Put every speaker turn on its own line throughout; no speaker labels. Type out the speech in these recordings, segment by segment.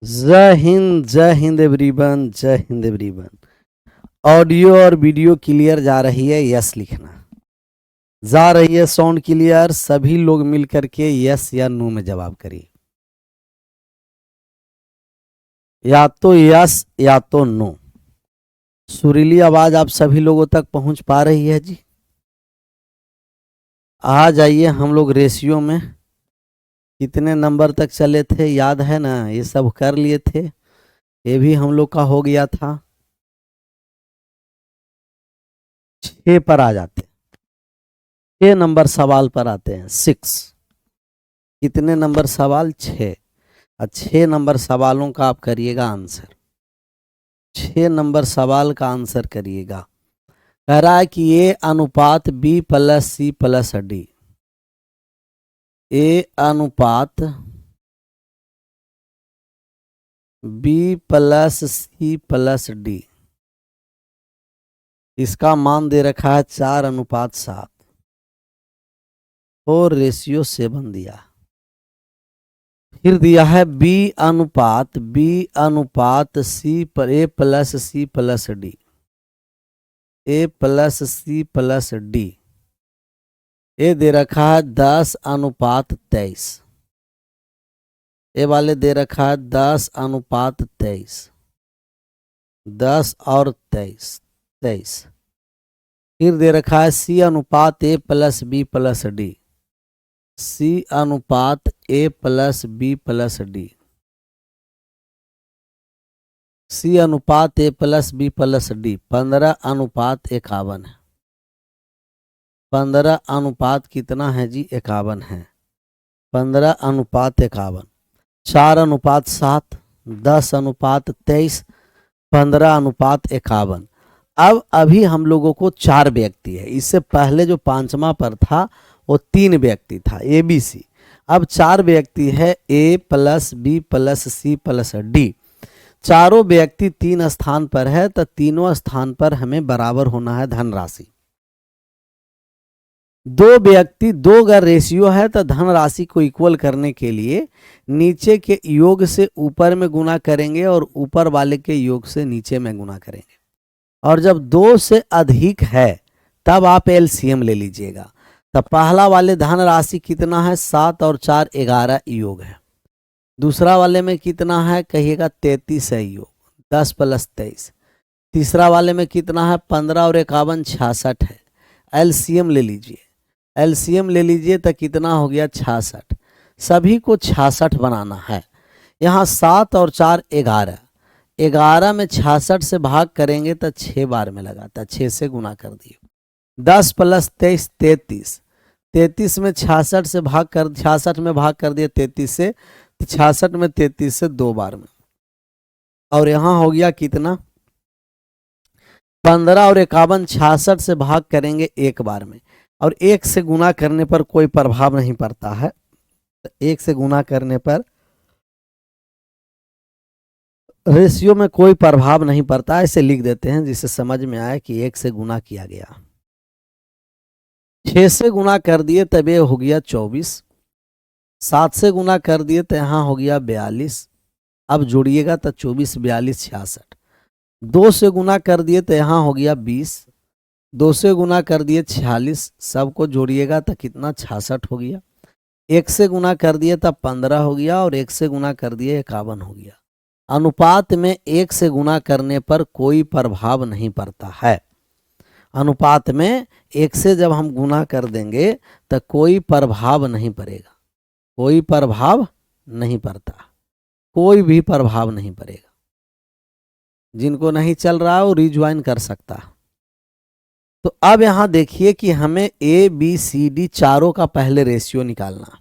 जय हिंद एवरीवन, जय Hind everyone. Audio और वीडियो क्लियर जा रही है? यस लिखना। जा रही है साउंड क्लियर? सभी लोग मिल करके यस या नो में जवाब करिए। या तो यस या तो नो। सुरीली आवाज आप सभी लोगों तक पहुंच पा रही है जी? आ जाइए हम लोग रेशियो में। कितने नंबर तक चले थे याद है ना? ये सब कर लिए थे, ये भी हम लोग का हो गया था। 6 पर आ जाते, 6 नंबर सवाल पर आते हैं। 6 कितने नंबर सवाल? 6। और 6 नंबर सवालों का आप करिएगा आंसर। 6 नंबर सवाल का आंसर करिएगा। कह रहा है कि ए अनुपात B plus C plus D. A अनुपात B plus C plus D, इसका मान दे रखा है 4:7 और रेशियो 7 दिया। फिर दिया है बी अनुपात सी पर ए प्लस सी प्लस डी। ए प्लस सी प्लस डी ये दे रखा है 10:23। ये वाले दे रखा है 10:23। 10 और 23। फिर दे रखा है सी अनुपात ए प्लस बी प्लस डी। सी अनुपात ए प्लस बी प्लस डी। सी अनुपात ए प्लस बी प्लस डी 15:51 है। 15 अनुपात कितना है जी? 51 है। 15:51। 4:7, 10:23, 15:51। अब अभी हम लोगों को 4 व्यक्ति है। इससे पहले जो 5वां पर था वो 3 व्यक्ति था, ए बी सी। अब 4 व्यक्ति है, A plus B plus C plus D. चारों व्यक्ति 3 स्थान पर है तो तीनों स्थान पर हमें बराबर होना है धनराशि। 2 व्यक्ति 2 अगर रेशियो है तो धनराशि को इक्वल करने के लिए नीचे के योग से ऊपर में गुना करेंगे और ऊपर वाले के योग से नीचे में गुना करेंगे। और जब 2 से अधिक है तब आप एलसीएम ले लीजिएगा। तो पहला वाले धनराशि कितना है? 7 और 4 11 योग है। दूसरा वाले में कितना है? कहिएगा 33 है योग, 10 + 23। तीसरा वाले में कितना है? 15 और 51 66 है। एलसीएम ले लीजिए। एलसीएम ले लीजिए तो कितना हो गया? 66। सभी को 66 बनाना है। यहाँ 7 और 4 11। 11 में 66 से भाग करेंगे तो 6 बार में लगाता, 6 से गुना कर दिए। 10 + 23 33। 33 में 66 से भाग कर 66 में भाग कर दिए 33 से, 66 में 33 से 2 बार में। और यहाँ हो गया कितना? 15 और 51 66 से भाग करेंगे 1 बार में। और 1 से गुना करने पर कोई प्रभाव नहीं पड़ता है। तो 1 से गुना करने पर रेशियो में कोई प्रभाव नहीं पड़ता है। इसे लिख देते हैं जिससे समझ में आए कि 1 से गुना किया गया। 6 से गुना कर दिए तब ये हो गया 24। 7 से गुना कर दिए तो यहाँ हो गया 42। अब जोड़िएगा तो 24 42 66। 2 से गुना कर दिए तो यहाँ हो गया 20। 2 से गुना कर दिए 46। सबको जोड़िएगा तो कितना? 66 हो गया। 1 से गुना कर दिए तब 15 हो गया और 1 से गुना कर दिए 51 हो गया। अनुपात में 1 से गुना करने पर कोई प्रभाव नहीं पड़ता है। अनुपात में 1 से जब हम गुना कर देंगे तो कोई प्रभाव नहीं पड़ेगा। कोई प्रभाव नहीं पड़ता, कोई भी प्रभाव नहीं पड़ेगा। जिनको नहीं चल रहा है वो रिज्वाइन कर सकता है। तो अब यहां देखिए कि हमें ए बी सी डी चारों का पहले रेशियो निकालना है।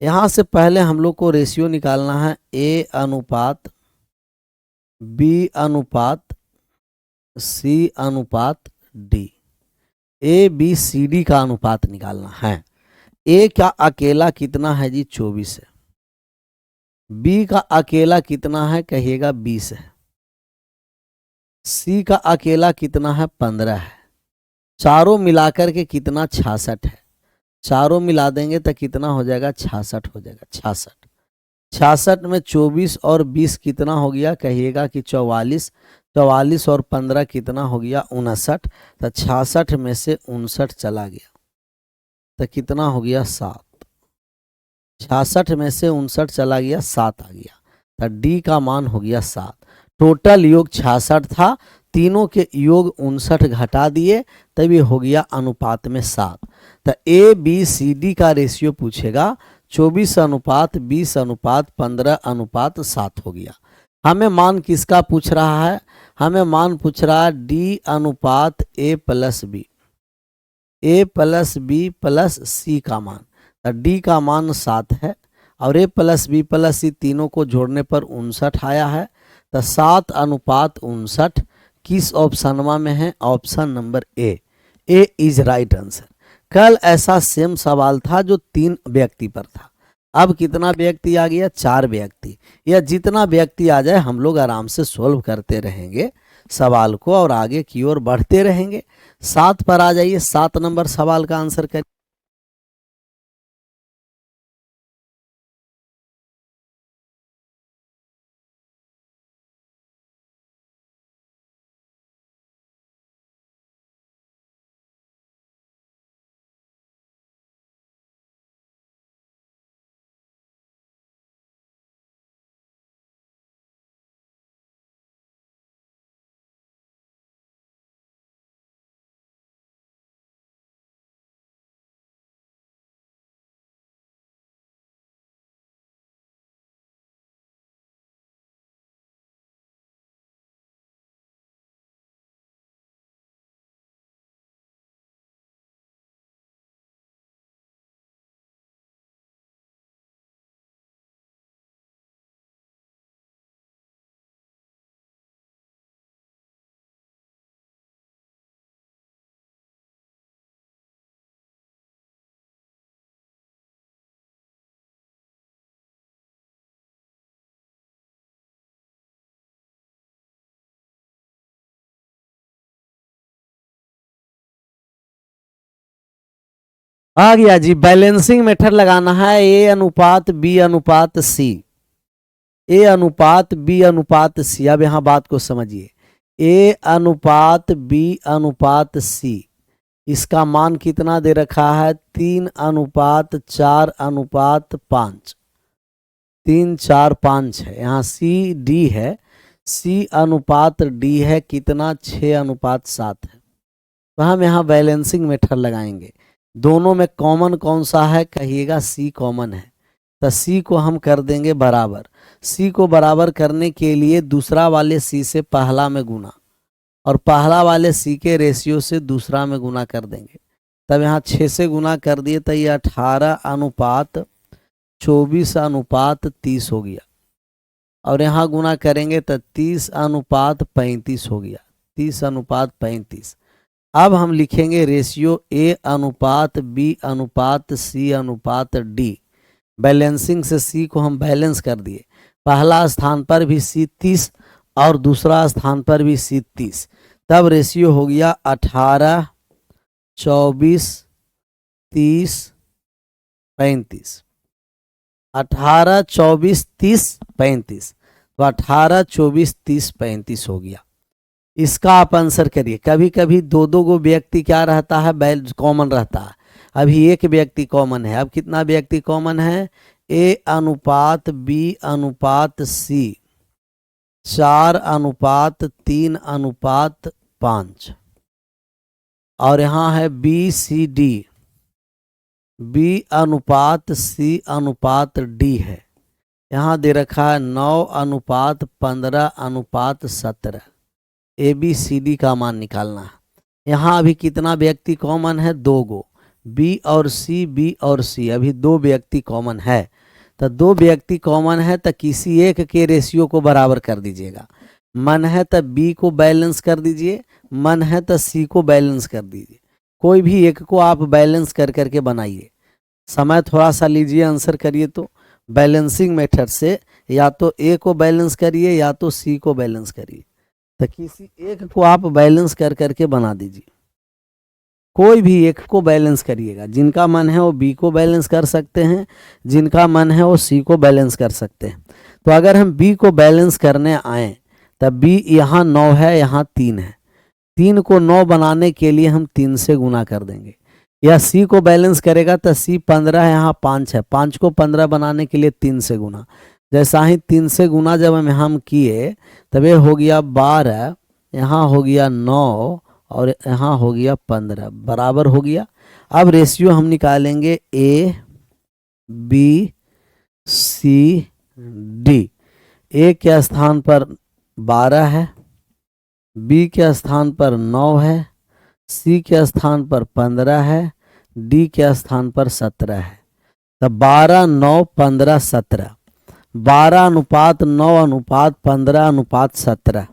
यहां से पहले हम लोग को रेशियो निकालना है ए अनुपात बी अनुपात सी अनुपात D. A B C D का अनुपात निकालना है। ए का अकेला कितना है जी? 24 है। बी का अकेला कितना है? कहिएगा 20 है। सी का अकेला कितना है? 15 है। चारों मिलाकर के कितना? 66 है। चारों मिला देंगे तो कितना हो जाएगा? 66 हो जाएगा। 66 66 में 24 और 20 कितना हो गया, कहिएगा कि 44। 44 और 15 कितना हो गया, 59। तो 66 में से 59 चला गया तो कितना हो गया, 7। 66 में से 59 चला गया, 7 आ गया। तो डी का मान हो गया 7। टोटल योग 66 था, तीनों के योग 59 घटा दिए, तभी हो गया अनुपात में 7। तो ए बी सी डी का रेशियो पूछेगा, 24:20:15:7 हो गया। हमें मान किसका पूछ रहा है, हमें मान पूछ रहा है डी अनुपात ए प्लस बी, ए प्लस बी प्लस सी का मान। तो डी का मान 7 है और ए प्लस बी प्लस सी तीनों को जोड़ने पर 59 आया है। तो 7:59 किस ऑप्शन में है, option number A is right answer. कल ऐसा सेम सवाल था जो 3 व्यक्ति पर था, अब कितना व्यक्ति आ गया, 4 व्यक्ति। या जितना व्यक्ति आ जाए हम लोग आराम से सोल्व करते रहेंगे सवाल को और आगे की ओर बढ़ते रहेंगे। 7 पर आ जाइए, 7 नंबर सवाल का आंसर करिए। आ गया जी, बैलेंसिंग मेथड लगाना है, ए अनुपात बी अनुपात सी, ए अनुपात बी अनुपात सी। अब यहां बात को समझिए, ए अनुपात बी अनुपात सी, इसका मान कितना दे रखा है, 3:4:5, 3:4:5 है। यहाँ सी डी है, सी अनुपात डी है कितना, 6:7 है। तो हम यहाँ बैलेंसिंग मेथड लगाएंगे। दोनों में कॉमन कौन सा है, कहिएगा सी कॉमन है। तो सी को हम कर देंगे बराबर। सी को बराबर करने के लिए दूसरा वाले सी से पहला में गुना और पहला वाले सी के रेशियो से दूसरा में गुना कर देंगे। तब यहाँ 6 से गुना कर दिए तो ये 18:24:30 हो गया और यहाँ गुना करेंगे तो 30:35 हो गया, 30:35। अब हम लिखेंगे रेशियो ए अनुपात बी अनुपात सी अनुपात डी। बैलेंसिंग से सी को हम बैलेंस कर दिए, पहला स्थान पर भी सी 30 और दूसरा स्थान पर भी सी 30। तब रेशियो हो गया 18:24:30:35। 18:24:30:35, तो 18:24:30:35 हो गया। इसका आप आंसर करिए। कभी कभी दो दो गो व्यक्ति क्या रहता है, कॉमन रहता है। अभी एक व्यक्ति कॉमन है, अब कितना व्यक्ति कॉमन है, ए अनुपात बी अनुपात सी 4:3:5 और यहाँ है बी सी डी, बी अनुपात सी अनुपात डी है। यहाँ दे रखा है 9:15:17। ए बी सी डी का मान निकालना है। यहाँ अभी कितना व्यक्ति कॉमन है, 2 गो, बी और सी, बी और सी, अभी 2 व्यक्ति कॉमन है। तो 2 व्यक्ति कॉमन है तो किसी एक के रेशियो को बराबर कर दीजिएगा। मन है तो बी को बैलेंस कर दीजिए, मन है तो सी को बैलेंस कर दीजिए। कोई भी एक को आप बैलेंस कर करके बनाइए। समय थोड़ा सा लीजिए, आंसर करिए। तो बैलेंसिंग मेथड से या तो ए को बैलेंस करिए या तो सी को बैलेंस करिए। तो किसी एक को आप बैलेंस कर करके बना दीजिए। कोई भी एक को बैलेंस करिएगा, जिनका मन है वो बी को बैलेंस कर सकते हैं, जिनका मन है वो सी को बैलेंस कर सकते हैं। तो अगर हम बी को बैलेंस करने आए तब बी यहाँ 9 है, यहाँ 3 है, 3 को 9 बनाने के लिए हम 3 से गुना कर देंगे। या सी को बैलेंस करेगा तो सी 15 है, यहाँ 5 है, 5 को 15 बनाने के लिए 3 से गुना। जैसा ही 3 से गुना जब हम किए तब ये हो गया 12, यहाँ हो गया 9 और यहाँ हो गया 15, बराबर हो गया। अब रेशियो हम निकालेंगे ए बी सी डी। ए के स्थान पर 12 है, बी के स्थान पर 9 है, सी के स्थान पर 15 है, डी के स्थान पर 17 है। तो 12 9 15 17, 12:9:15:17।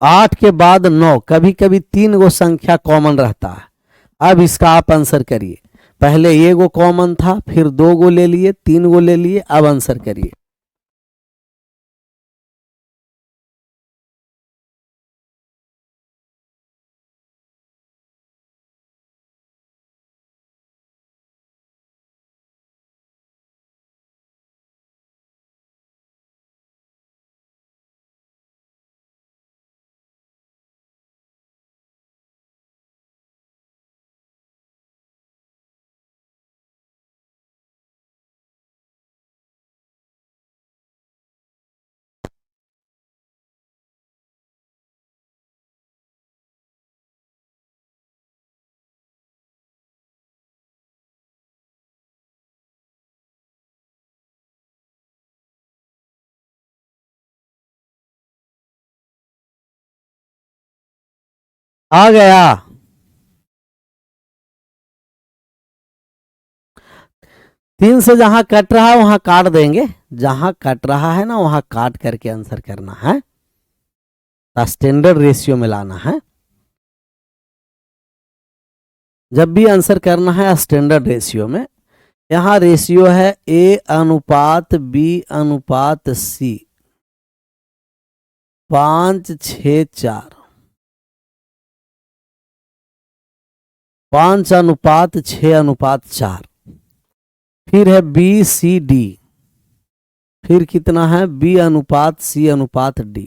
8 के बाद 9, कभी कभी 3 गो संख्या कॉमन रहता है। अब इसका आप आंसर करिए। पहले ये गो कॉमन था, फिर 2 गो ले लिए, 3 गो ले लिए, अब आंसर करिए। आ गया। 3 से जहां कट रहा है वहां काट देंगे, जहां कट रहा है ना वहां काट करके आंसर करना है, स्टैंडर्ड रेशियो में लाना है। जब भी आंसर करना है स्टैंडर्ड रेशियो में। यहां रेशियो है A/B/C, 5:6:4, 5:6:4। फिर है B/C/D, फिर कितना है B/C/D,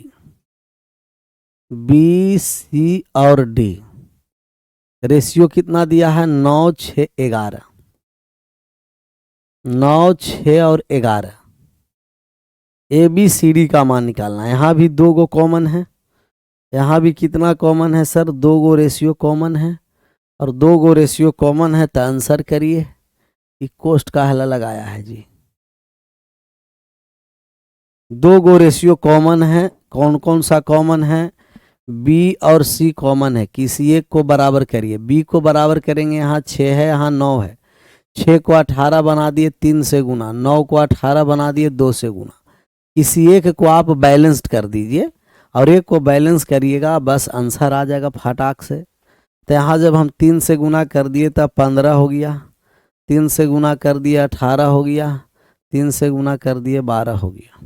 बी सी और डी। रेशियो कितना दिया है 9:6:11, 9:6:11। ABCD का मान निकालना है। यहाँ भी 2 गो कॉमन है, यहाँ भी कितना कॉमन है सर 2 गो रेशियो कॉमन है, और 2 गो रेशियो कॉमन है तो आंसर करिए कि कोष्ट का हला लगाया है जी। 2 गो रेशियो कॉमन है, कौन कौन सा कॉमन है, बी और सी कॉमन है, किसी एक को बराबर करिए। बी को बराबर करेंगे, यहाँ 6 है, यहाँ 9 है, 6 को 18 बना दिए 3 से गुना, 9 को 18 बना दिए 2 से गुना। किसी एक को आप बैलेंस्ड कर दीजिए और एक को बैलेंस करिएगा, बस आंसर आ जाएगा फटाक से। तो यहाँ जब हम 3 से गुना कर दिए तब 15 हो गया, 3 से गुना कर दिया 18 हो गया, 3 से गुना कर दिए 12 हो गया,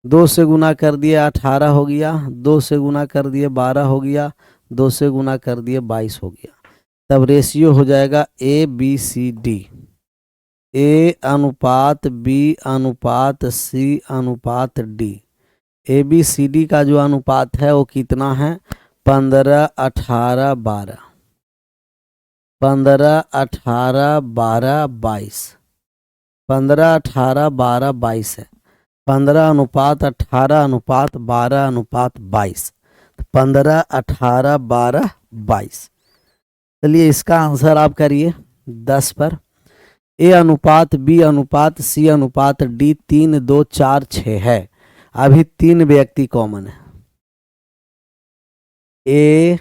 2 से गुना कर दिए 18 हो गया, 2 से गुना कर दिए 12 हो गया, 2 से गुना कर दिए 22 हो गया। तब रेशियो हो जाएगा ABCD, A/B/C/D। ABCD का जो अनुपात है वो कितना है 15:18:12, 15:18:12:22, 15:18:12:22 है। 15:18:12:22, 15:18:12:22। चलिए इसका आंसर आप करिए 10 पर। A/B/C/D 3 2 4 6 है। अभी 3 व्यक्ति कॉमन है, ABCD।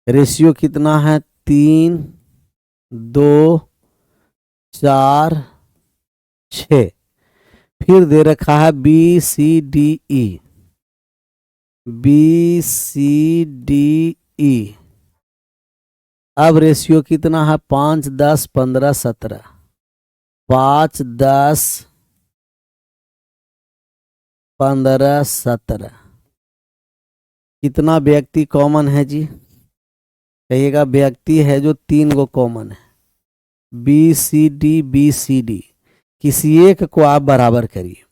रेशियो कितना है 3 2 4 6। फिर दे रखा है BCDE, BCDE अब रेशियो कितना है 5, 10, 15, 17। 5, 10, 15, 17। कितना व्यक्ति कॉमन है जी? कहिएगा व्यक्ति है जो 3 गो कॉमन है, B C D, B C D. किसी एक को आप बराबर करिए।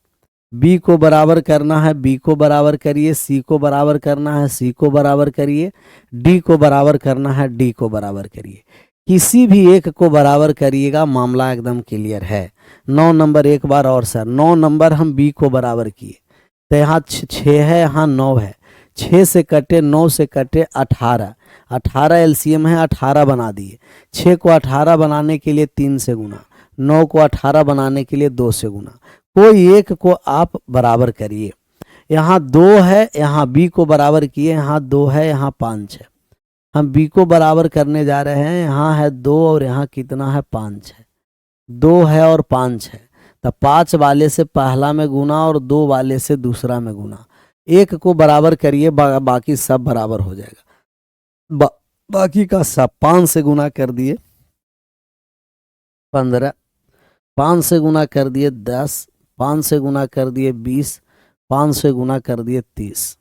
बी को बराबर करना है, बी को बराबर करिए। सी को बराबर करना है, सी को बराबर करिए। डी को बराबर करना है, डी को बराबर करिए। किसी भी एक को बराबर करिएगा, मामला एकदम क्लियर है। 9 नंबर एक बार और सर, 9 नंबर हम बी को बराबर किए तो यहाँ 6 है, यहाँ 9 है। 6 से कटे, 9 से कटे 18। 18 एलसीएम है, 18 बना दिए। 6 को 18 बनाने के लिए 3 से गुना, 9 को 18 बनाने के लिए 2 से गुना। कोई एक को आप बराबर करिए। यहाँ 2 है, यहाँ बी को बराबर किए, यहाँ 2 है, यहाँ 5 है। हम बी को बराबर करने जा रहे हैं, यहाँ है 2 और यहाँ कितना है 5 है। 2 है और 5 है, तो 5 वाले से पहला में गुना और 2 वाले से दूसरा में गुना। एक को बराबर करिए, बाकी सब बराबर हो जाएगा। बाकी का सब 5 से गुना कर दिए 15, 5 से गुना कर दिए 10, 5 से गुना कर दिए 20, 5 से गुना कर दिए 30।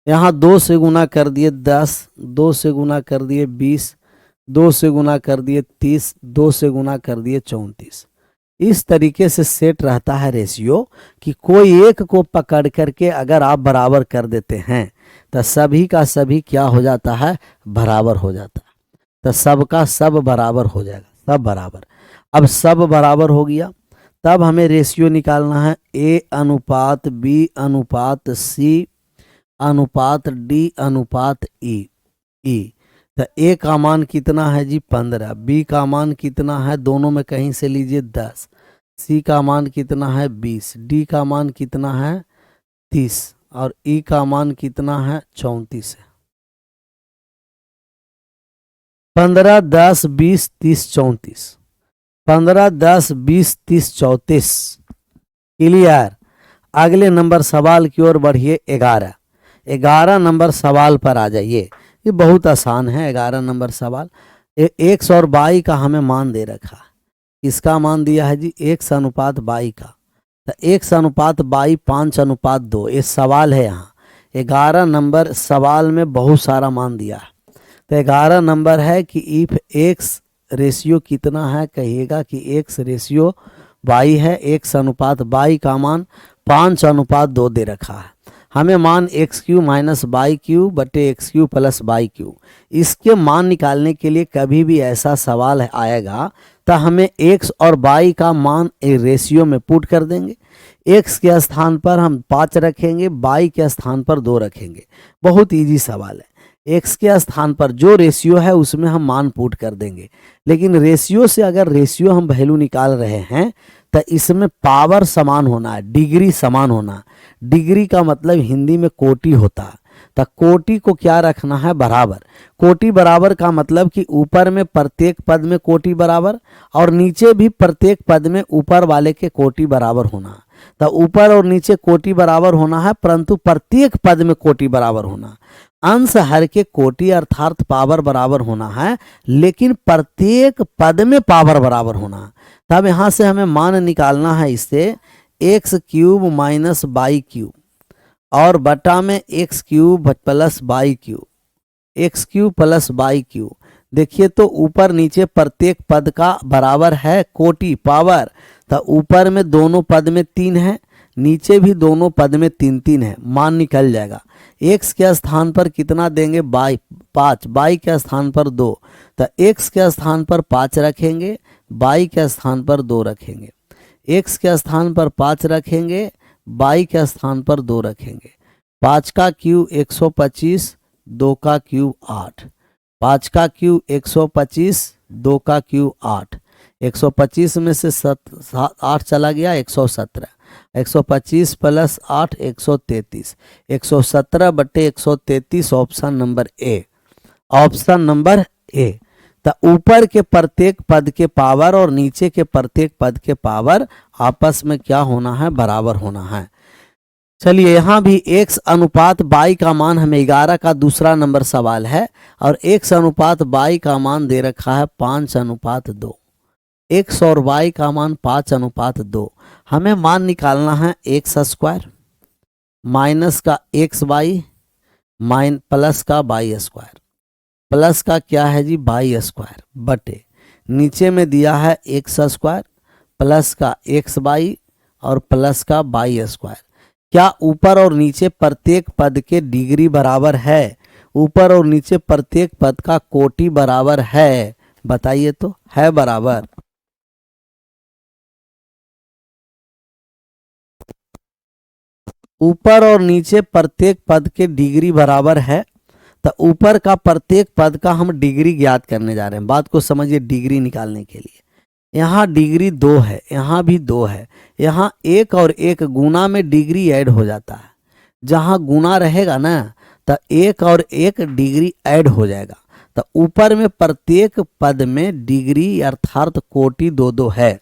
यहाँ 2 से गुना कर दिए 10, 2 से गुना कर दिए 20, 2 से गुना कर दिए 30, 2 से गुना कर दिए 34। इस तरीके से सेट रहता है रेशियो कि कोई एक को पकड़ करके अगर आप बराबर कर देते हैं तो सभी का सभी क्या हो जाता है, बराबर हो जाता है। तो सबका सब बराबर हो जाएगा, सब बराबर। अब सब बराबर हो गया, तब हमें रेशियो निकालना है ए अनुपात बी अनुपात सी अनुपात डी अनुपात ई। तो ए का मान कितना है जी 15, बी का मान कितना है, दोनों में कहीं से लीजिए 10, सी का मान कितना है 20, डी का मान कितना है 30 और ई का मान कितना है 34 है। 15, 10, 20, 30, 34। 15, 10, 20, 30, 34। क्लियर। अगले नंबर सवाल की ओर बढ़िए। 11 नंबर सवाल पर आ जाइए। ये बहुत आसान है 11 नंबर सवाल। x और y का हमें मान दे रखा है। इसका मान दिया है जी x अनुपात y का, तो x अनुपात y 5:2। ये सवाल है। यहाँ 11 नंबर सवाल में बहुत सारा मान दिया है। तो 11 नंबर है कि इफ x रेशियो कितना है, कहिएगा कि x रेशियो y है, x अनुपात y का मान 5:2 दे रखा है। हमें मान x³ माइनस y³ बटे x³ प्लस y³। इसके मान निकालने के लिए कभी भी ऐसा सवाल आएगा तो हमें x और y का मान रेशियो में पुट कर देंगे। x के स्थान पर हम 5 रखेंगे, y के स्थान पर 2 रखेंगे। बहुत इजी सवाल है। x के स्थान पर जो रेशियो है उसमें हम मान पुट कर देंगे। लेकिन रेशियो से अगर रेशियो हम वैल्यू निकाल रहे हैं तो इसमें पावर समान होना है, डिग्री समान होना। डिग्री का मतलब हिंदी में कोटि होता है। तो कोटि को क्या रखना है, बराबर। कोटि बराबर का मतलब कि ऊपर में प्रत्येक पद में कोटि बराबर और नीचे भी प्रत्येक पद में ऊपर वाले के कोटि बराबर होना। तो ऊपर और नीचे कोटि बराबर होना है, परंतु प्रत्येक पद में कोटि बराबर होना। अंश हर के कोटि अर्थात पावर बराबर होना है, लेकिन प्रत्येक पद में पावर बराबर होना। तब यहाँ से हमें मान निकालना है इससे x³ माइनस y³ और बटा में x³ plus y³ x³ plus y³। देखिए तो ऊपर नीचे प्रत्येक पद का बराबर है कोटि पावर। तो ऊपर में दोनों पद में 3 है, नीचे भी दोनों पद में 3 है। मान निकल जाएगा। x के स्थान पर कितना देंगे 5, y के स्थान पर 2। तो x के स्थान पर 5 रखेंगे, y के स्थान पर 2 रखेंगे। x के स्थान पर 5 रखेंगे, y के स्थान पर 2 रखेंगे। 5 का क्यू 125, 2 का क्यू 8। 5 का क्यू 125, 2 का क्यू 8। 125 में से 8 चला गया 117। 125 प्लस 8 133। 117 बटे 133 option number A. Option number A. तो ऊपर के प्रत्येक पद के पावर और नीचे के प्रत्येक पद के पावर आपस में क्या होना है, बराबर होना है। चलिए यहाँ भी x अनुपात y का मान हमें 11 का दूसरा नंबर सवाल है और x अनुपात y का मान दे रखा है 5:2। x और y का मान 5:2। हमें मान निकालना है x स्क्वायर माइनस का एक्स वाई प्लस का वाई स्क्वायर, प्लस का क्या है जी वाई स्क्वायर बटे नीचे में दिया है एक्स स्क्वायर प्लस का एक्स वाई और प्लस का वाई स्क्वायर। क्या ऊपर और नीचे प्रत्येक पद के डिग्री बराबर है? ऊपर और नीचे प्रत्येक पद का कोटि बराबर है? बताइए तो, है बराबर? ऊपर और नीचे प्रत्येक पद के डिग्री बराबर है, तो ऊपर का प्रत्येक पद का हम डिग्री ज्ञात करने जा रहे हैं। बात को समझिए, डिग्री निकालने के लिए यहाँ डिग्री 2 है, यहाँ भी 2 है, यहाँ 1 और 1 गुना में डिग्री ऐड हो जाता है। जहाँ गुना रहेगा ना तो 1 और 1 डिग्री ऐड हो जाएगा। तो ऊपर में प्रत्येक पद में डिग्री अर्थात कोटि 2-2 है।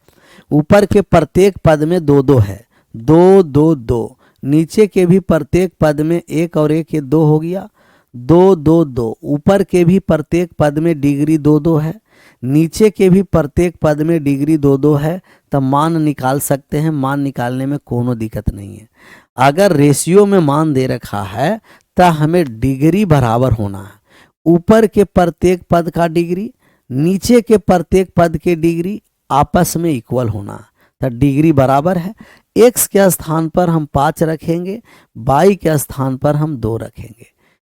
ऊपर के प्रत्येक पद में 2-2 है, 2-2-2। नीचे के भी प्रत्येक पद में 1 और 1 ये 2 हो गया, 2-2-2। ऊपर के भी प्रत्येक पद में डिग्री 2-2 है, नीचे के भी प्रत्येक पद में डिग्री 2-2 है। तब मान निकाल सकते हैं, मान निकालने में कोनो दिक्कत नहीं है। अगर रेशियो में मान दे रखा है तो हमें डिग्री बराबर होना है। ऊपर के प्रत्येक पद का डिग्री, नीचे के प्रत्येक पद के डिग्री आपस में इक्वल होना है, तो डिग्री बराबर है। x के स्थान पर हम 5 रखेंगे, y के स्थान पर हम 2 रखेंगे।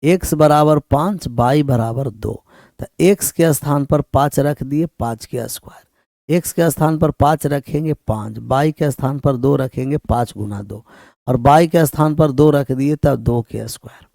x बराबर 5, y बराबर 2। तो x के स्थान पर 5 रख दिए, 5 के स्क्वायर। x के स्थान पर 5 रखेंगे 5, y के स्थान पर 2 रखेंगे 5 गुना 2, और y के स्थान पर 2 रख दिए तब 2 के स्क्वायर।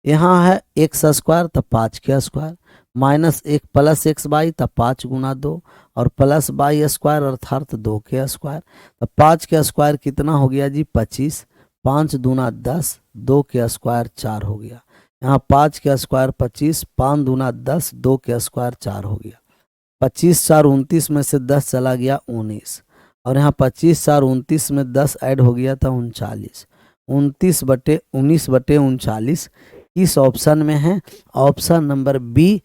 यहाँ है x स्क्वायर तब 5 के square, minus 1 plus X Y तब 5 गुना 2 और प्लस वाई स्क्वायर अर्थात 2 के स्क्वायर। तब 5 के स्क्वायर कितना हो गया जी 25, 5 दूना 10, 2 के स्क्वायर 4 हो गया। यहाँ 5 के स्क्वायर 25, 5 दूना 10, 2 के स्क्वायर 4 हो गया। 25 4 29 में से 10 चला गया 19, और यहाँ 25 4 29 में 10 ऐड हो गया था 39। 19/39 किस ऑप्शन में है? ऑप्शन नंबर बी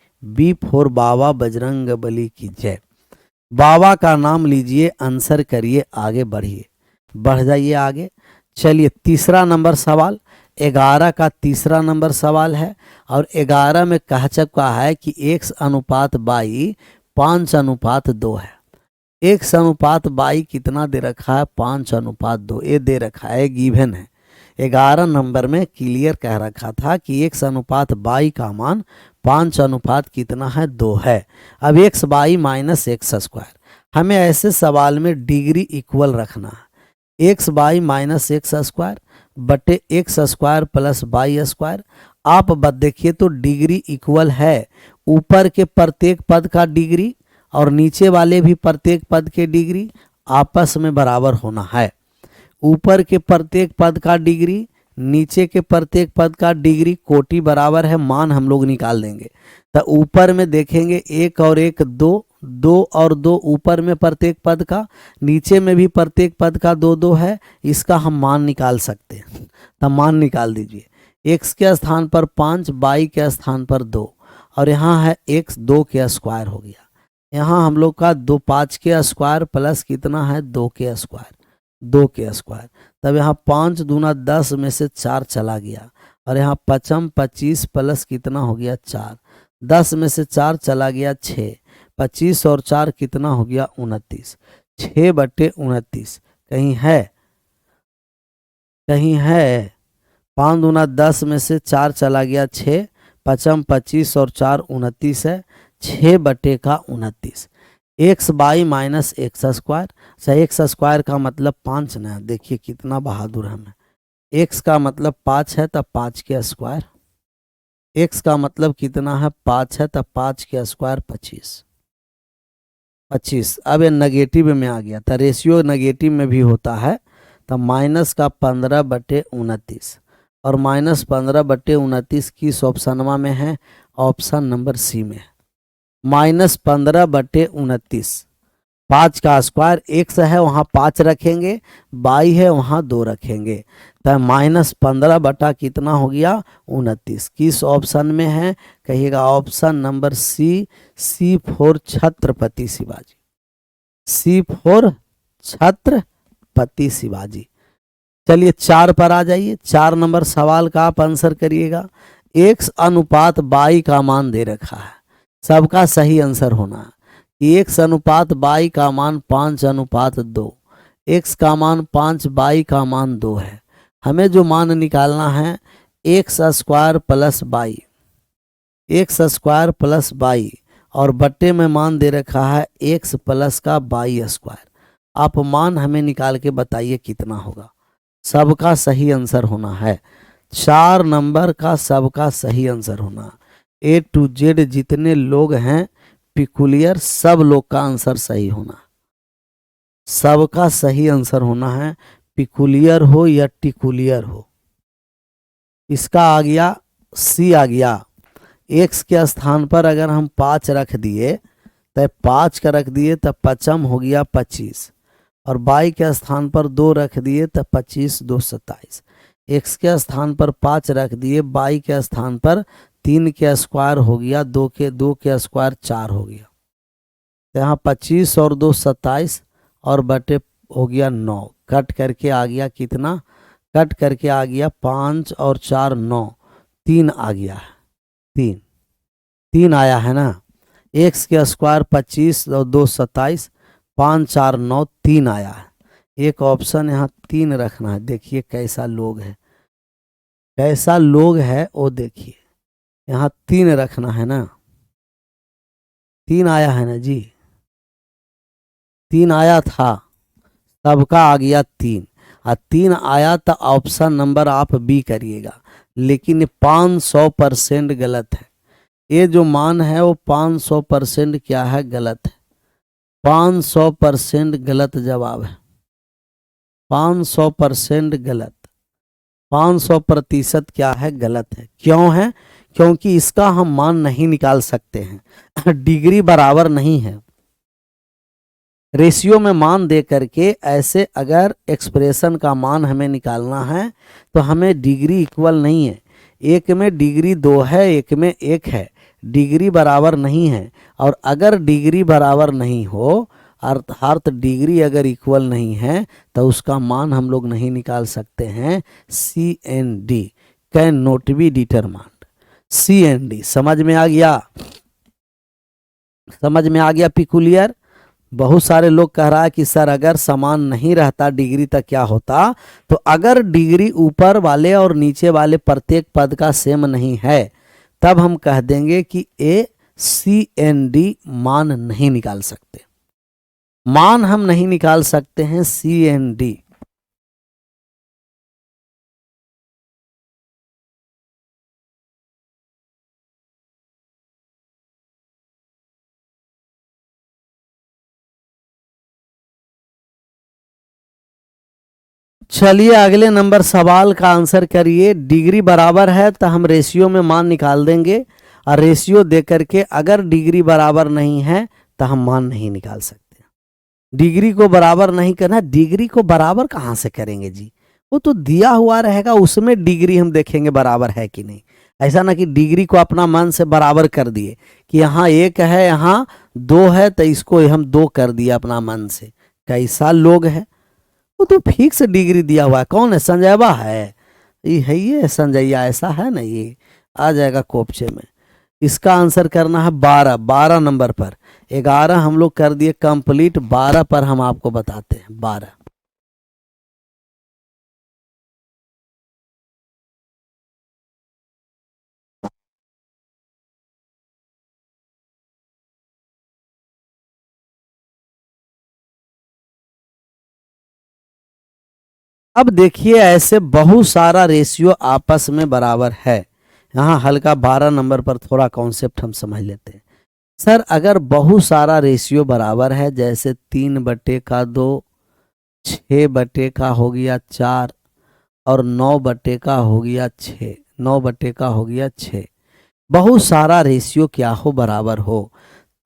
फॉर बाबा बजरंग बली की जय। बाबा का नाम लीजिए, आंसर करिए, आगे बढ़िए, बढ़ जाइए आगे। चलिए तीसरा नंबर सवाल, 11 का तीसरा नंबर सवाल है और 11 में कह चुका है कि x अनुपात y 5:2 है। x अनुपात y कितना दे रखा है? 5:2। ये दे रखा है, गिवन है। 11 नंबर में क्लियर कह रखा था कि x अनुपात y का मान 5 कितना है? 2 है। अब X Y minus X square, हमें ऐसे सवाल में डिग्री इक्वल रखना है। X Y minus X square बटे X square plus Y square. आप देखिए तो डिग्री इक्वल है। ऊपर के प्रत्येक पद का डिग्री और नीचे वाले भी प्रत्येक पद के डिग्री आपस में बराबर होना है। ऊपर के प्रत्येक पद का डिग्री, नीचे के प्रत्येक पद का डिग्री कोटि बराबर है। मान हम लोग निकाल देंगे। तो ऊपर में देखेंगे 1 और 1 2, 2 और 2 ऊपर में प्रत्येक पद का, नीचे में भी प्रत्येक पद का 2-2 है। इसका हम मान निकाल सकते हैं। तो मान निकाल दीजिए। x के स्थान पर 5, y के स्थान पर 2, और यहाँ है x 2 के स्क्वायर हो गया। यहाँ हम लोग का 5 के स्क्वायर प्लस कितना है? 2 के स्क्वायर, 2 के स्क्वायर। तब यहाँ 5 दूना 10 में से 4 चला गया, और यहाँ 5 25 प्लस कितना हो गया? 4, 10 में से 4 चला गया 6, 25 और 4 कितना हो गया? 29। 6/29 कहीं है? कहीं है? 5 दूना 10 में से 4 चला गया 6, 5 25 और 4 29 है। 6/29 X Y minus X square. अच्छा, एक्स स्क्वायर का मतलब 5 ना, देखिए कितना बहादुर हम है। एक्स का मतलब 5 है तब 5 के स्क्वायर। एक्स का मतलब कितना है? 5 है तब 5 के स्क्वायर 25। अब ये नेगेटिव में आ गया था, रेशियो नेगेटिव में भी होता है। तब माइनस का 15/29, और माइनस 15/29 किस ऑप्शन में है? ऑप्शन नंबर सी में। -15/29 5 का स्क्वायर, x है वहाँ 5 रखेंगे, y है वहाँ 2 रखेंगे, तो -15 बटा कितना हो गया 29। किस ऑप्शन में है कहिएगा, option number C, C4 Chhatrapati Shivaji, C4 Chhatrapati Shivaji. चलिए 4 पर आ जाइए, 4 नंबर सवाल का आप आंसर करिएगा। x अनुपात y का मान दे रखा है, सबका सही आंसर होना है। x अनुपात y का मान 5:2, x का मान 5, y का मान 2 है। हमें जो मान निकालना है x square plus y, x square plus y, और बट्टे में मान दे रखा है x प्लस का y स्क्वायर। आप मान हमें निकाल के बताइए कितना होगा। सबका सही आंसर होना है, 4 नंबर का सबका सही आंसर होना। A to Z जितने लोग हैं पिकुलियर, सब लोग का आंसर सही होना, सबका सही आंसर होना है, पिकुलियर हो या टिकुलियर हो। इसका आ गया सी आ गया। x के स्थान पर अगर हम 5 रख दिए तो 5 का रख दिए तो 5 हो गया 25, और y के स्थान पर 2 रख दिए तो 25 2 27। x के स्थान पर 5 रख दिए, y के स्थान पर 3 के स्क्वायर हो गया, 2 के स्क्वायर 4 हो गया। तो यहाँ 25 और 2 27, और बटे हो गया 9, कट करके आ गया कितना, कट करके आ गया 5 और 4 9, 3 आ गया है, 3 आया है ना। x के स्क्वायर 25 और 2 27, 5 4 9, 3 आया है। एक ऑप्शन यहाँ 3 रखना है। देखिए कैसा लोग है, कैसा लोग है वो देखिए, यहाँ 3 रखना है ना, 3 आया है ना जी, 3 आया था, सबका आ गया 3, और 3 आया तो ऑप्शन नंबर आप बी करिएगा। लेकिन 500% गलत है, ये जो मान है वो 500% क्या है, गलत है। 500% गलत जवाब है, 500% गलत, 500% क्या है, गलत है। क्यों है, क्योंकि इसका हम मान नहीं निकाल सकते हैं, डिग्री बराबर नहीं है। रेशियो में मान दे करके ऐसे अगर एक्सप्रेशन का मान हमें निकालना है तो हमें डिग्री इक्वल नहीं है, एक में डिग्री 2 है, एक में 1 है, डिग्री बराबर नहीं है। और अगर डिग्री बराबर नहीं हो अर्थात डिग्री अगर इक्वल नहीं है तो उसका मान हम लोग नहीं निकाल सकते हैं। CND can not be determined, CND समझ में आ गया, समझ में आ गया पिकुलियर। बहुत सारे लोग कह रहा है कि सर अगर समान नहीं रहता डिग्री तक क्या होता, तो अगर डिग्री ऊपर वाले और नीचे वाले प्रत्येक पद का सेम नहीं है तब हम कह देंगे कि CND मान नहीं निकाल सकते, मान हम नहीं निकाल सकते हैं CND। चलिए अगले नंबर सवाल का आंसर करिए। डिग्री बराबर है तो हम रेशियो में मान निकाल देंगे, और रेशियो दे करके अगर डिग्री बराबर नहीं है तो हम मान नहीं निकाल सकते। डिग्री को बराबर नहीं करना, डिग्री को बराबर कहाँ से करेंगे जी, वो तो दिया हुआ रहेगा, उसमें डिग्री हम देखेंगे बराबर है कि नहीं। ऐसा ना कि डिग्री को अपना मन से बराबर कर दिए कि यहाँ 1 है यहाँ 2 है तो इसको हम 2 कर दिया अपना मन से। कैसा लोग है, वो तो फिक्स डिग्री दिया हुआ है। कौन है, संजयवा है, ये है, ये संजैया ऐसा है ना, ये आ जाएगा कोपचे में। इसका आंसर करना है 12, 12 नंबर पर। 11 हम लोग कर दिए कंप्लीट, 12 पर हम आपको बताते हैं 12। अब देखिए ऐसे बहुत सारा रेशियो आपस में बराबर है। यहाँ हल्का 12 नंबर पर थोड़ा कॉन्सेप्ट हम समझ लेते हैं। सर अगर बहुत सारा रेशियो बराबर है, जैसे 3/2, 6/का हो गया 4, और 9/का हो गया 6, 9/का हो गया 6, बहुत सारा रेशियो क्या हो, बराबर हो,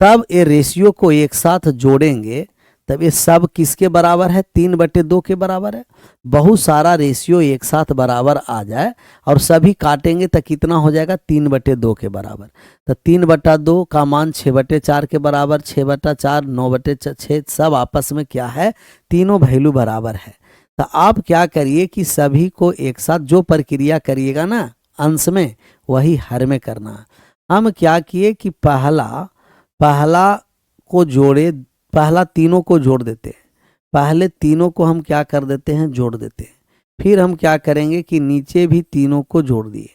तब ये रेशियो को एक साथ जोड़ेंगे तब ये सब किसके बराबर है? 3/2 के बराबर है। बहुत सारा रेशियो एक साथ बराबर आ जाए और सभी काटेंगे तो कितना हो जाएगा? 3/2 के बराबर। तो 3/2 का मान 6/4 के बराबर, 6/4, 9/6, सब आपस में क्या है? तीनों वैल्यू बराबर है। तो आप क्या करिए कि सभी को एक साथ जो प्रक्रिया करिएगा ना अंश में, वही हर में करना है। हम क्या किए कि पहला को जोड़े, पहला तीनों को जोड़ देते हैं। पहले तीनों को हम क्या कर देते हैं? जोड़ देते हैं। फिर हम क्या करेंगे कि नीचे भी तीनों को जोड़ दिए,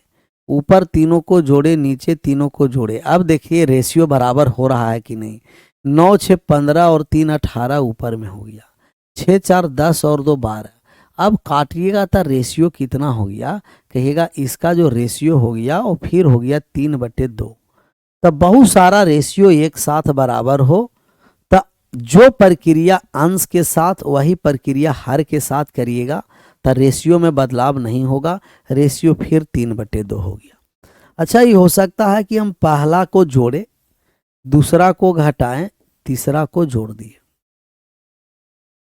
ऊपर तीनों को जोड़े, नीचे तीनों को जोड़े। अब देखिए रेशियो बराबर हो रहा है कि नहीं। 9 6 15 और 3 18 ऊपर में हो गया, 6 4 10 और 2 12। अब काटिएगा तो रेशियो कितना हो गया? कहिएगा इसका जो रेशियो हो गया वो फिर हो गया 3/2। तब बहुत सारा रेशियो एक साथ बराबर हो तो जो प्रक्रिया अंश के साथ वही प्रक्रिया हर के साथ करिएगा तो रेशियो में बदलाव नहीं होगा, रेशियो फिर 3/2 हो गया। अच्छा, ये हो सकता है कि हम पहला को जोड़े, दूसरा को घटाएं, तीसरा को जोड़ दिए।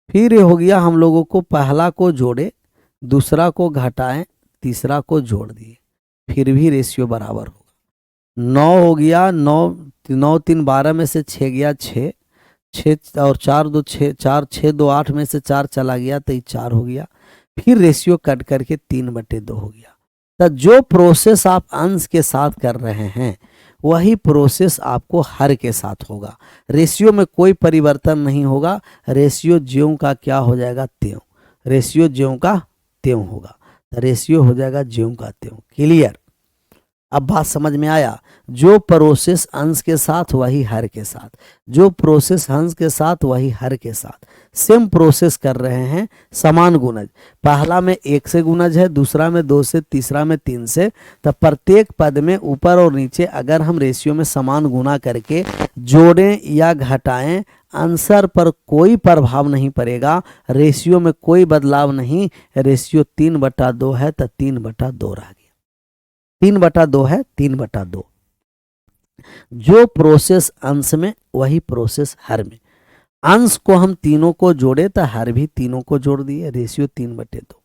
फिर ये हो गया हम लोगों को पहला को जोड़े, दूसरा को घटाएं, तीसरा को जोड़ दिए, फिर भी रेशियो बराबर होगा। 9 हो गया, 9 9 3 12 में से 6 गया 6, 6 और 4 2 6, 4 6 2 8 में से 4 चला गया तो ये 4 हो गया। फिर रेशियो कट करके 3/2 हो गया। तो जो प्रोसेस आप अंश के साथ कर रहे हैं वही प्रोसेस आपको हर के साथ होगा। रेशियो में कोई परिवर्तन नहीं होगा, रेशियो ज्यों का क्या हो जाएगा? त्यों। रेशियो ज्यों का त्यों होगा, तो रेशियो हो जाएगा ज्यों का त्यों। क्लियर? अब बात समझ में आया? जो प्रोसेस अंश के साथ वही हर के साथ, जो प्रोसेस अंश के साथ वही हर के साथ, सेम प्रोसेस कर रहे हैं, समान गुणज। पहला में 1 से गुणज है, दूसरा में 2 से, तीसरा में 3 से। तो प्रत्येक पद में ऊपर और नीचे अगर हम रेशियो में समान गुना करके जोड़ें या घटाएं, आंसर पर कोई प्रभाव नहीं पड़ेगा, रेशियो में कोई बदलाव नहीं। रेशियो 3/2 है तो 3/2 रह गया। 3/2 है, 3/2। जो प्रोसेस अंश में वही प्रोसेस हर में। अंश को हम तीनों को जोड़े तो हर भी तीनों को जोड़ दिए, रेशियो 3/2।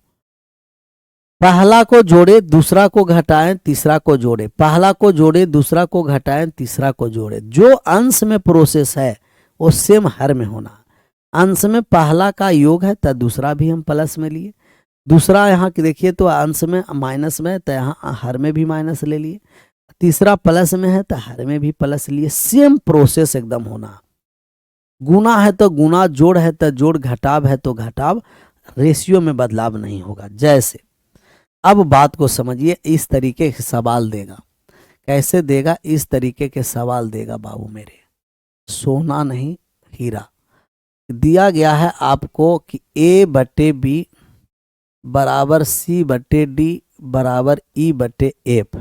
पहला को जोड़े, दूसरा को घटाएं, तीसरा को जोड़े, पहला को जोड़े, दूसरा को घटाएं, तीसरा को जोड़े। जो अंश में प्रोसेस है वो सेम हर में होना। अंश में पहला का योग है तो दूसरा भी हम प्लस में लिए, दूसरा यहाँ देखिए तो अंश में माइनस में तो यहाँ हर में भी माइनस ले लिए, तीसरा प्लस में है तो हर में भी प्लस लिए। सेम प्रोसेस एकदम होना। गुना है तो गुना, जोड़ है तो जोड़, घटाव है तो घटाव, रेशियो में बदलाव नहीं होगा। जैसे अब बात को समझिए, इस तरीके के सवाल देगा। कैसे देगा? इस तरीके के सवाल देगा बाबू मेरे, सोना नहीं हीरा। दिया गया है आपको कि A/B बराबर C/D बराबर E/F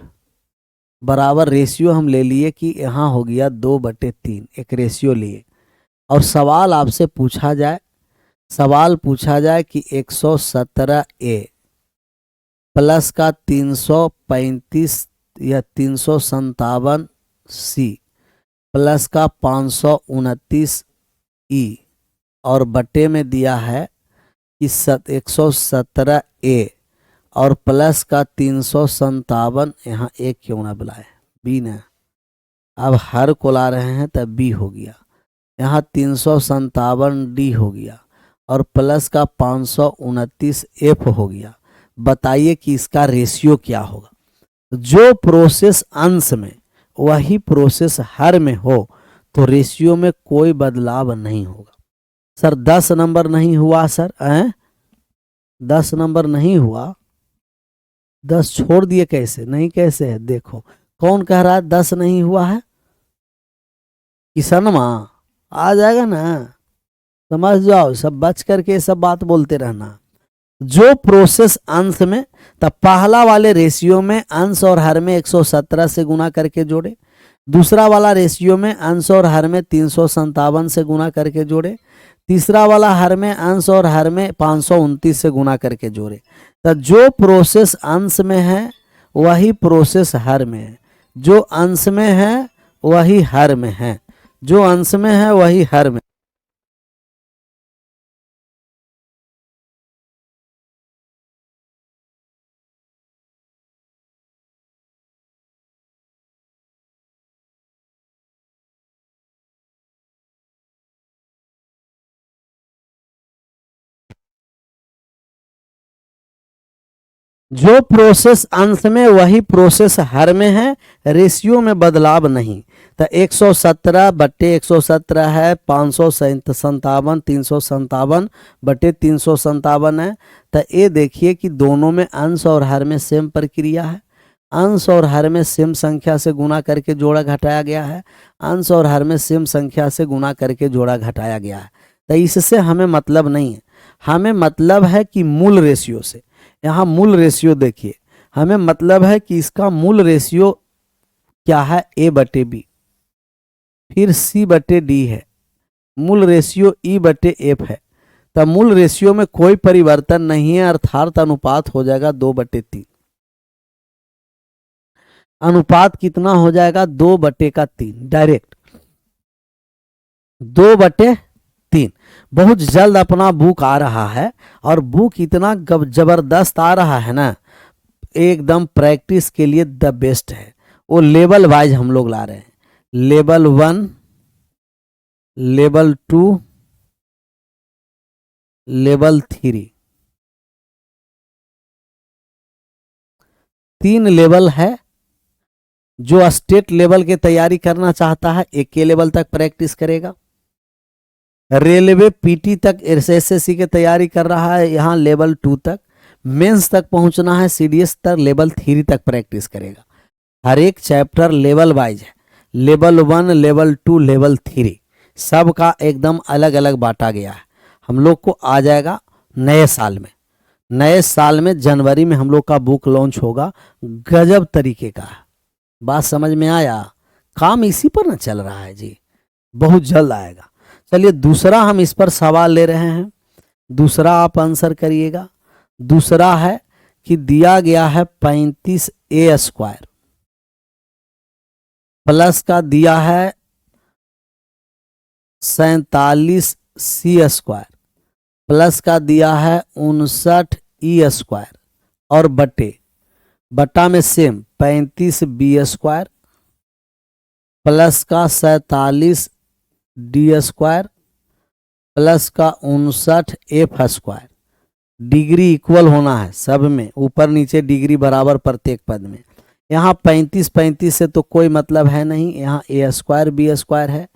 बराबर रेशियो हम ले लिए कि यहाँ हो गया 2/3, एक रेशियो लिए। और सवाल आपसे पूछा जाए, सवाल पूछा जाए कि 117A प्लस का 335 या 357C प्लस का 529E और बटे में दिया है कि 117A और प्लस का 357, यहाँ एक क्यों ना बुलाए, बी ना। अब हर को ला रहे हैं तब बी हो गया, यहाँ 357D हो गया और प्लस का 529F हो गया। बताइए कि इसका रेशियो क्या होगा? जो प्रोसेस अंश में वही प्रोसेस हर में हो तो रेशियो में कोई बदलाव नहीं होगा। सर 10 नंबर नहीं हुआ सर, 10 नंबर नहीं हुआ, 10 छोड़ दिए कैसे? नहीं कैसे है, देखो कौन कह रहा है 10 नहीं हुआ है? किसनमा आ जाएगा ना, समझ जाओ। सब बच करके सब बात बोलते रहना। जो प्रोसेस अंश में, तब पहला वाले रेशियो में अंश और हर में 117 से गुना करके जोड़े, दूसरा वाला रेशियो में अंश और हर में 357 से गुना करके जोड़े, तीसरा वाला हर में अंश और हर में 529 से गुना करके जोड़े। तो जो प्रोसेस अंश में है वही प्रोसेस हर में है, जो अंश में है वही हर में है, जो अंश में है वही हर में। जो प्रोसेस अंश में वही प्रोसेस हर में है, रेशियो में बदलाव नहीं। तो 117/117 है, 557, 357/357 है। तो ये देखिए कि दोनों में अंश और हर में सेम प्रक्रिया है। अंश और हर में सेम संख्या से गुना करके जोड़ा घटाया गया है, अंश और हर में सेम संख्या से गुना करके जोड़ा घटाया गया है। तो इससे हमें मतलब नहीं है, हमें मतलब है कि मूल रेशियो से। यहाँ मूल रेशियो देखिए, हमें मतलब है कि इसका मूल रेशियो क्या है, A/B, फिर C/D है, मूल रेशियो E/F है। तो मूल रेशियो में कोई परिवर्तन नहीं है, अर्थात अनुपात हो जाएगा 2/3। अनुपात कितना हो जाएगा, 2/3 डायरेक्ट 2/3। बहुत जल्द अपना बुक आ रहा है, और बुक इतना जबरदस्त आ रहा है ना, एकदम प्रैक्टिस के लिए द बेस्ट है। वो लेवल वाइज हम लोग ला रहे हैं, लेवल 1, लेवल 2, लेवल 3, 3 लेवल है। जो स्टेट लेवल की तैयारी करना चाहता है एक के लेवल तक प्रैक्टिस करेगा, रेलवे पीटी तक एसएससी की तैयारी कर रहा है यहाँ लेवल 2 तक, मेंस तक पहुंचना है सीडीएस तक लेवल 3 तक प्रैक्टिस करेगा। हर एक चैप्टर लेवल वाइज है, लेवल 1, लेवल 2, लेवल 3, सब का एकदम अलग अलग बांटा गया है। हम लोग को आ जाएगा नए साल में, नए साल में जनवरी में हम लोग का बुक लॉन्च होगा, गजब तरीके का है। बात समझ में आया, काम इसी पर ना चल रहा है जी, बहुत जल्द आएगा। चलिए दूसरा हम इस पर सवाल ले रहे हैं, दूसरा आप आंसर करिएगा। दूसरा है कि दिया गया है 35A² प्लस का दिया है 47C² प्लस का दिया है 59E² और बटा में सेम 35B² प्लस का 47D² प्लस का 59F²। डिग्री इक्वल होना है सब में, ऊपर नीचे डिग्री बराबर प्रत्येक पद में। यहाँ 35 से तो कोई मतलब है नहीं, यहाँ A² B² है,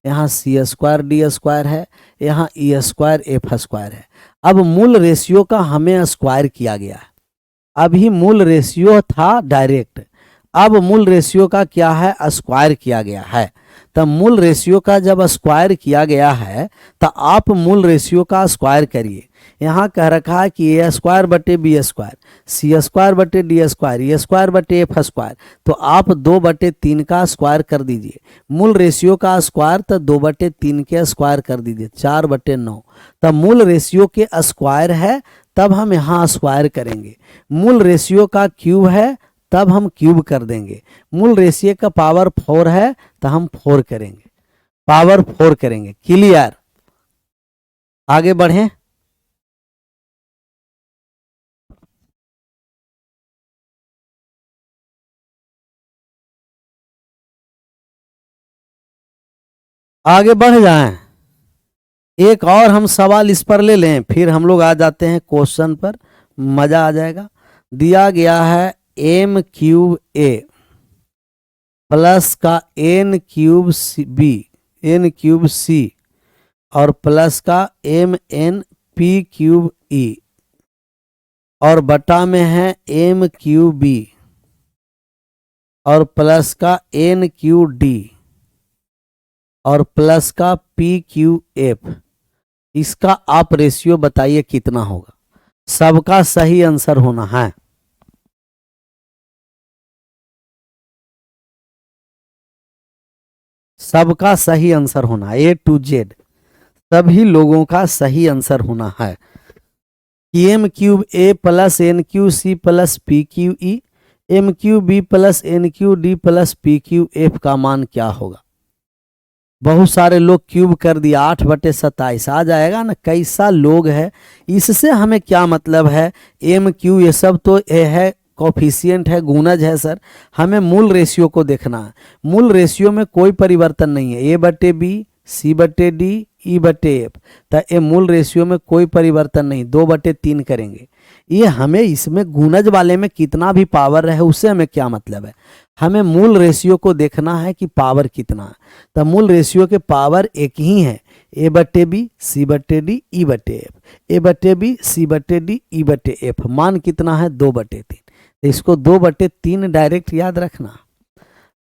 यहाँ C² D² है, यहाँ E² F² है। अब मूल रेशियो का हमें स्क्वायर किया गया है। अभी मूल रेशियो था डायरेक्ट, अब मूल रेशियो का क्या है, स्क्वायर किया गया है। तब मूल रेशियो का जब स्क्वायर किया गया है तो आप मूल रेशियो का स्क्वायर करिए। यहाँ कह रखा है कि A² बटे B², C² बटे D², E² बटे F²। तो आप 2/3 का स्क्वायर कर दीजिए। मूल रेशियो का स्क्वायर तो 2/3 के स्क्वायर कर दीजिए, 4/9। तब मूल रेशियो के स्क्वायर है, तब हम यहाँ स्क्वायर करेंगे। मूल रेशियो का क्यूब है, तब हम क्यूब कर देंगे। मूल रेशियो का पावर 4 है तो हम 4 करेंगे, पावर 4 करेंगे। क्लियर, आगे बढ़ें। आगे बढ़ जाएं, एक और हम सवाल इस पर ले लें, फिर हम लोग आ जाते हैं क्वेश्चन पर, मजा आ जाएगा। दिया गया है M³ प्लस का N³ C और प्लस का MNP³ और बटा में है M³ और प्लस का NQ/D और प्लस का PQ/F। इसका आप रेशियो बताइए कितना होगा। सबका सही आंसर होना है। सबका सही आंसर होना, A to Z सभी लोगों का सही आंसर होना है। M³ plus NQ/C plus PQ/E, MQ/B plus NQ/D plus PQ/F का मान क्या होगा। बहुत सारे लोग क्यूब कर दिया, 8/27 आ जाएगा ना, कैसा लोग है। इससे हमें क्या मतलब है, MQ ये सब तो ये है कोफिशिएंट है, गुणज है सर। हमें मूल रेशियो को देखना है। मूल रेशियो में कोई परिवर्तन नहीं है, A/B C/D E/F। तो ये मूल रेशियो में कोई परिवर्तन नहीं, 2/3 करेंगे। ये हमें इसमें गुणज वाले में कितना भी पावर रहे उससे हमें क्या मतलब है, हमें मूल रेशियो को देखना है कि पावर कितना है। तो मूल रेशियो के पावर एक ही है, ए बटे बी सी बटे डी ई बटे एफ, ए बटे बी सी बटे डी ई बटे एफ। मान कितना है 2/3, तो इसको 2/3 डायरेक्ट याद रखना।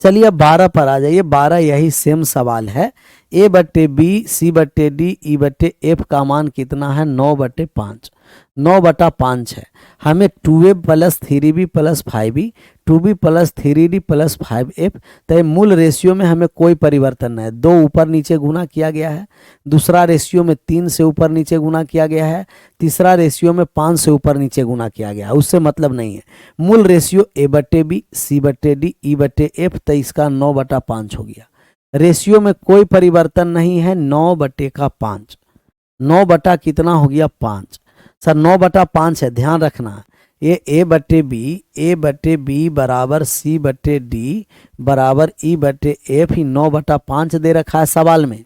चलिए अब 12 पर आ जाइए। 12 यही सेम सवाल है, ए बटे बी सी बटे डी ई बटे एफ का मान कितना है 9/5, 9/5 है। हमें 2a plus 3b plus 5b 2b plus 3d plus 5f, तो मूल रेशियो में हमें कोई परिवर्तन नहीं है। 2 ऊपर नीचे गुना किया गया है, दूसरा रेशियो में 3 से ऊपर नीचे गुना किया गया है, तीसरा रेशियो में 5 से ऊपर नीचे गुना किया गया है, उससे मतलब नहीं है। मूल रेशियो a बटे बी सी बटे डी ई बटे एफ, तो इसका 9/5 हो गया। रेशियो में कोई परिवर्तन नहीं है, 9/5, 9 बटा कितना हो गया 5। सर 9/5 है, ध्यान रखना। ये ए बटे बी बराबर सी बटे डी बराबर ई बटे एफ ही 9/5 दे रखा है सवाल में।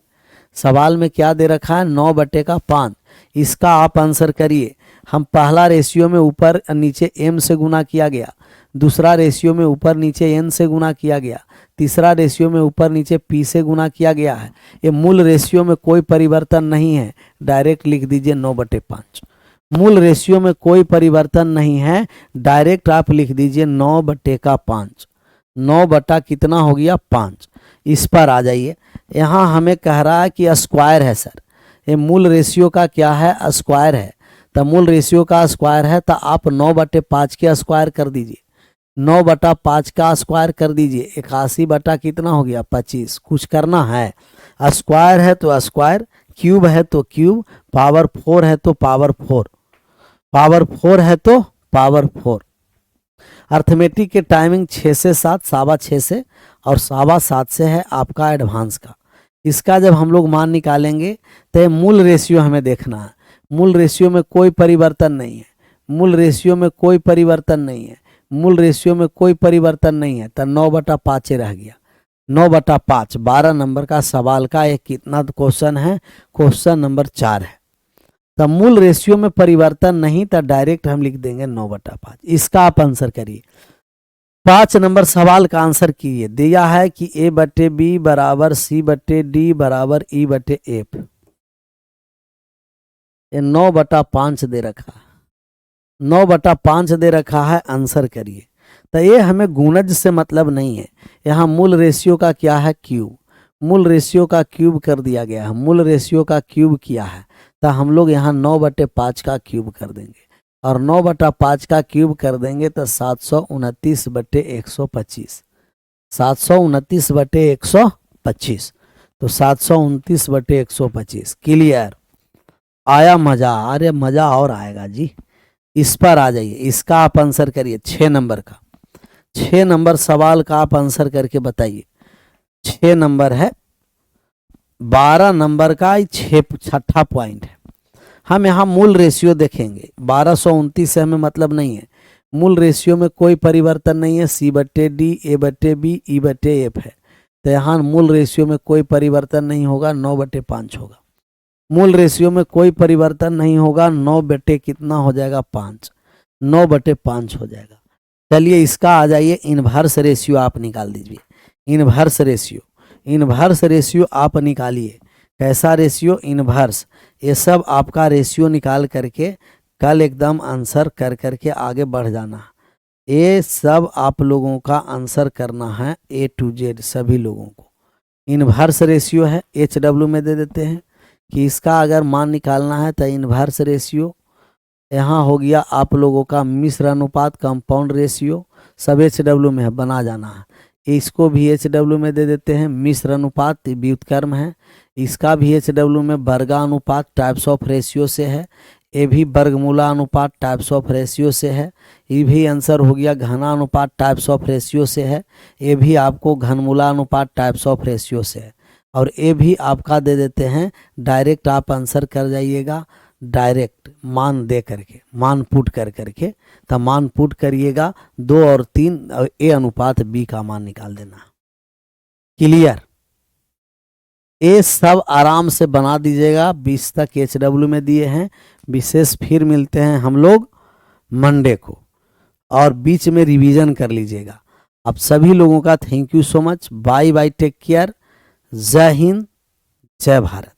सवाल में क्या दे रखा है 9/5। इसका आप आंसर करिए। हम पहला रेशियो में ऊपर नीचे एम से गुना किया गया, दूसरा रेशियो में ऊपर नीचे एन से गुना किया गया, तीसरा रेशियो में ऊपर नीचे पी से गुना किया गया है। ये मूल रेशियो में कोई परिवर्तन नहीं है, डायरेक्ट लिख दीजिए 9/5। मूल रेशियो में कोई परिवर्तन नहीं है, डायरेक्ट आप लिख दीजिए 9/5। 9 बटा कितना हो गया 5। इस पर आ जाइए। यहाँ हमें कह रहा है कि स्क्वायर है सर, ये मूल रेशियो का क्या है स्क्वायर है। तो मूल रेशियो का स्क्वायर है, तो आप 9/5 के स्क्वायर कर दीजिए, 9/5 का स्क्वायर कर दीजिए। 81 बटा कितना हो गया 25। कुछ करना है, स्क्वायर है तो स्क्वायर, क्यूब है तो क्यूब, पावर 4 है तो पावर 4, पावर 4 है तो पावर 4। अर्थमेटिक के टाइमिंग 6 से 7, 6:15 से और 7:15 से है आपका एडवांस का। इसका जब हम लोग मान निकालेंगे तो मूल रेशियो हमें देखना है। मूल रेशियो में कोई परिवर्तन नहीं है, मूल रेशियो में कोई परिवर्तन नहीं है, मूल रेशियो में कोई परिवर्तन नहीं है, तो 9/5 रह गया। 9/5 12 नंबर का सवाल का एक कितना क्वेश्चन है, क्वेश्चन नंबर 4 है। तो मूल रेशियो में परिवर्तन नहीं, तो डायरेक्ट हम लिख देंगे 9/5। इसका आप आंसर करिए। 5 नंबर सवाल का आंसर कीजिए। दिया है कि ए बटे बी बराबर सी बटे डी बराबर ई बटे एफ, ये 9/5 दे रखा है, 9/5 दे रखा है, आंसर करिए। तो ये हमें गुणज से मतलब नहीं है। यहाँ मूल रेशियो का क्या है क्यूब, मूल रेशियो का क्यूब कर दिया गया है, मूल रेशियो का क्यूब किया है, तो हम लोग यहाँ 9/5 का क्यूब कर देंगे, और 9/5 का क्यूब कर देंगे तो 729/125, 729/125, तो 729/125। क्लियर? आया मजा? अरे मजा और आएगा जी। इस पर आ जाइए, इसका आप आंसर करिए। 6 नंबर का, 6 नंबर सवाल का आप आंसर करके बताइए। 6 नंबर है, 12 नंबर का 6 पॉइंट है। हम यहाँ मूल रेशियो देखेंगे, 1229 से हमें मतलब नहीं है। मूल रेशियो में कोई परिवर्तन नहीं है, सी बटे डी ए बटे बी ई बटे एफ है, तो यहाँ मूल रेशियो में कोई परिवर्तन नहीं होगा, 9/5 होगा। मूल रेशियो में कोई परिवर्तन नहीं होगा, 9 बटे कितना हो जाएगा 5, 9/5 हो जाएगा। चलिए इसका आ जाइए इनवर्स रेशियो आप निकाल दीजिए। इनवर्स रेशियो, इनवर्स रेशियो आप निकालिए। कैसा रेशियो? इनवर्स। ये सब आपका रेशियो निकाल करके कल एकदम आंसर कर करके आगे बढ़ जाना। ये सब आप लोगों का आंसर करना है A to Z सभी लोगों को। इनवर्स रेशियो है, HW में दे देते हैं कि इसका अगर मान निकालना है तो इनवर्स रेशियो यहाँ हो गया आप लोगों का मिश्र अनुपात, कंपाउंड रेशियो, सब HW में है, बना जाना है। इसको भी HW में दे देते हैं, मिश्र अनुपात व्युत्क्रम है। इसका भी HW में वर्गानुपात टाइप्स ऑफ रेशियो से है। ये भी वर्गमूला अनुपात टाइप्स ऑफ रेशियो से है। ये भी आंसर हो गया घनानुपात टाइप्स ऑफ रेशियो से है। ये भी आपको घनमूला अनुपात टाइप्स ऑफ रेशियो से है। और ये भी आपका दे देते हैं, डायरेक्ट आप आंसर कर जाइएगा, डायरेक्ट मान दे करके, मान पुट कर करके। तो मान पुट करिएगा 2 और 3 और A अनुपात B का मान निकाल देना। क्लियर? ये सब आराम से बना दीजिएगा। 20 तक HW में दिए हैं। विशेष फिर मिलते हैं हम लोग मंडे को, और बीच में रिवीजन कर लीजिएगा। अब सभी लोगों का thank you so much, bye bye, take care, Jai Hind, जय भारत।